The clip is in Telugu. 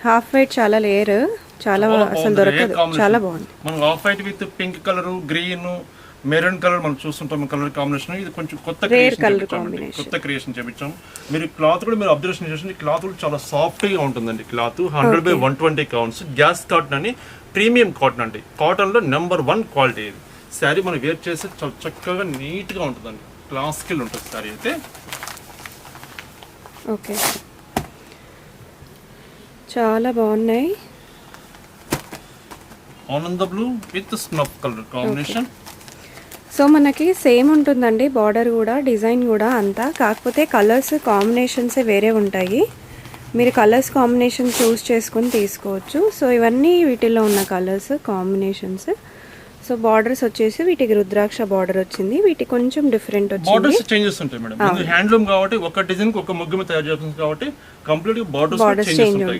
హాఫ్ వైట్ చాలా లేయర్, చాలా అసలు దొరకదు, చాలా బాగుంది. మనం half white with pink colour, green, maroon colour మనం చూస్తుంటాం కలర్ కాంబినేషన్. ఇది కొంచెం కొత్త క్రియేషన్ చేపించాం. మీరు క్లాత్ కూడా మీరు అబ్జర్వేషన్ చేసి క్లాత్ కూడా చాలా సాఫ్ట్ గా ఉంటుందండి. క్లాత్ 100/120 కౌంట్స్, గ్యాస్ కాటన్ అని, ప్రీమియం కాటన్ అండి. కాటన్ లో నెంబర్ 1 క్వాలిటీ. ఇది శారీ మనం వేర్ చేస్తే చాలా చక్కగా నీట్ గా ఉంటుందండి. క్లాసికల్ ఉంటుంది శారీ అయితే. ఓకే, చాలా బాగున్నాయి. ఆనంద blue with snuff colour combination. So మనకి సేమ్ ఉంటుందండి బార్డర్ కూడా, డిజైన్ కూడా అంతా, కాకపోతే కలర్స్ కాంబినేషన్స్ వేరే ఉంటాయి. మీరు కలర్స్ కాంబినేషన్ చూస్ చేసుకుని తీసుకోవచ్చు. సో ఇవన్నీ వీటిల్లో ఉన్న కలర్స్ కాంబినేషన్స్. సో బార్డర్స్ వచ్చేసి వీటికి రుద్రాక్ష బార్డర్ వచ్చింది, వీటికి కొంచెం డిఫరెంట్ వచ్చింది. బార్డర్స్ చేంజెస్ ఉంటాయి మేడం. హ్యాండ్లూమ్ కాబట్టి ఒక డిజైన్ కి ఒక ముగ్గు మీద తయారు చేస్తుంది కాబట్టి కంప్లీట్ గా బార్డర్స్ చేంజెస్ ఉంటాయి.